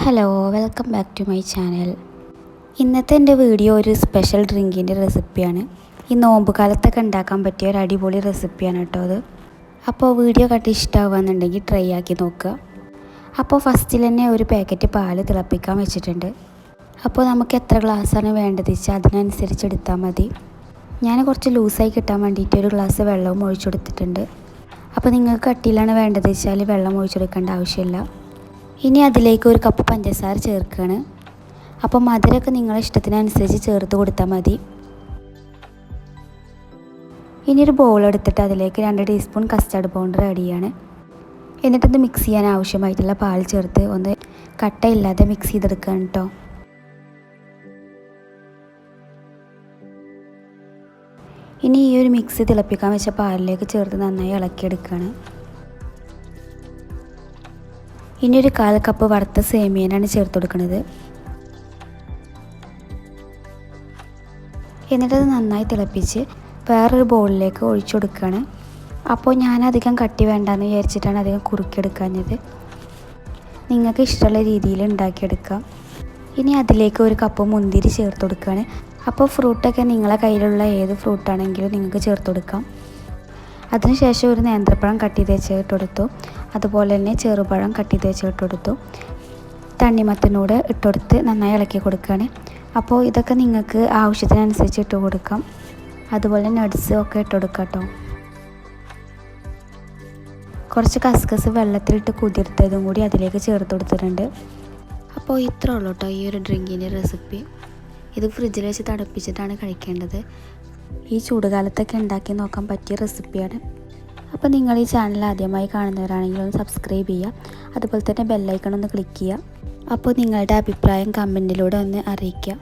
Hello, welcome back to my channel. ഇന്നത്തെ എൻ്റെ video ഒരു സ്പെഷ്യൽ ഡ്രിങ്കിൻ്റെ റെസിപ്പിയാണ്. ഈ നോമ്പ് കാലത്തൊക്കെ ഉണ്ടാക്കാൻ പറ്റിയ ഒരു അടിപൊളി റെസിപ്പിയാണ് കേട്ടോ അത്. അപ്പോൾ വീഡിയോ കണ്ട് ഇഷ്ടമാവുകയെന്നുണ്ടെങ്കിൽ ട്രൈ ആക്കി നോക്കുക. അപ്പോൾ ഫസ്റ്റിൽ തന്നെ ഒരു പാക്കറ്റ് പാല് തിളപ്പിക്കാൻ വെച്ചിട്ടുണ്ട്. അപ്പോൾ നമുക്ക് എത്ര ഗ്ലാസ്സാണ് വേണ്ടത് വെച്ചാൽ അതിനനുസരിച്ച് എടുത്താൽ മതി. ഞാൻ കുറച്ച് ലൂസായി കിട്ടാൻ വേണ്ടിയിട്ട് ഒരു ഗ്ലാസ് വെള്ളവും ഒഴിച്ചെടുത്തിട്ടുണ്ട്. അപ്പോൾ നിങ്ങൾക്ക് കട്ടിയിലാണ് വേണ്ടത് വെച്ചാൽ വെള്ളം ഒഴിച്ചെടുക്കേണ്ട ആവശ്യമില്ല. ഇനി അതിലേക്ക് ഒരു കപ്പ് പഞ്ചസാര ചേർക്കുകയാണ്. അപ്പോൾ മധുരമൊക്കെ നിങ്ങളുടെ ഇഷ്ടത്തിനനുസരിച്ച് ചേർത്ത് കൊടുത്താൽ മതി. ഇനി ഒരു ബൗൾ എടുത്തിട്ട് അതിലേക്ക് 2 ടീസ്പൂൺ കസ്റ്റാർഡ് പൗഡർ ആഡ് ചെയ്യാണ്. എന്നിട്ടത് മിക്സ് ചെയ്യാൻ ആവശ്യമായിട്ടുള്ള പാൽ ചേർത്ത് ഒന്ന് കട്ടയില്ലാതെ മിക്സ് ചെയ്തെടുക്കുകയാണ് കേട്ടോ. ഇനി ഈ ഒരു മിക്സ് തിളപ്പിക്കാൻ വെച്ച പാലിലേക്ക് ചേർത്ത് നന്നായി ഇളക്കിയെടുക്കുകയാണ്. ഇനി ഒരു 1/4 കപ്പ് വറുത്ത സേമിയനാണ് ചേർത്ത് കൊടുക്കുന്നത്. എന്നിട്ടത് നന്നായി തിളപ്പിച്ച് വേറൊരു ബൗളിലേക്ക് ഒഴിച്ചു കൊടുക്കുകയാണ്. അപ്പോൾ ഞാനധികം കട്ടി വേണ്ടാന്ന് വിചാരിച്ചിട്ടാണ് അധികം കുറുക്കിയെടുക്കാഞ്ഞത്. നിങ്ങൾക്ക് ഇഷ്ടമുള്ള രീതിയിൽ ഉണ്ടാക്കിയെടുക്കാം. ഇനി അതിലേക്ക് ഒരു കപ്പ് മുന്തിരി ചേർത്ത് കൊടുക്കുകയാണ്. അപ്പോൾ ഫ്രൂട്ടൊക്കെ നിങ്ങളെ കയ്യിലുള്ള ഏത് ഫ്രൂട്ടാണെങ്കിലും നിങ്ങൾക്ക് ചേർത്ത് കൊടുക്കാം. അതിനുശേഷം ഒരു നേന്ത്രപ്പഴം കട്ട് ചെയ്ത് വെച്ചിട്ട് കൊടുത്തു. അതുപോലെ തന്നെ ചെറുപഴം കട്ട് ചെയ്ത് വെച്ചിട്ട് കൊടുത്തു. തണ്ണിമത്തനോട് ഇട്ടുകൊടുത്ത് നന്നായി ഇളക്കി കൊടുക്കുകയാണ്. അപ്പോൾ ഇതൊക്കെ നിങ്ങൾക്ക് ആവശ്യത്തിനനുസരിച്ച് ഇട്ട് കൊടുക്കാം. അതുപോലെ നട്ട്സ് ഒക്കെ ഇട്ട് കൊടുക്കാം കേട്ടോ. കുറച്ച് കസ്കസ് വെള്ളത്തിലിട്ട് കുതിർത്തതും കൂടി അതിലേക്ക് ചേർത്ത് കൊടുത്തിട്ടുണ്ട്. അപ്പോൾ ഇത്രേ ഉള്ളൂ കേട്ടോ ഈ ഒരു ഡ്രിങ്കിൻ്റെ റെസിപ്പി. ഇത് ഫ്രിഡ്ജിൽ വെച്ച് തണുപ്പിച്ചിട്ടാണ് കഴിക്കേണ്ടത്. ഈ ചൂടുകാലത്തൊക്കെ ഉണ്ടാക്കി നോക്കാൻ പറ്റിയ റെസിപ്പിയാണ്. അപ്പോൾ നിങ്ങൾ ഈ ചാനൽ ആദ്യമായി കാണുന്നവരാണെങ്കിൽ ഒന്ന് സബ്സ്ക്രൈബ് ചെയ്യുക. അതുപോലെ തന്നെ ബെല്ലൈക്കൺ ഒന്ന് ക്ലിക്ക് ചെയ്യുക. അപ്പോൾ നിങ്ങളുടെ അഭിപ്രായം കമൻറ്റിലൂടെ ഒന്ന് അറിയിക്കുക.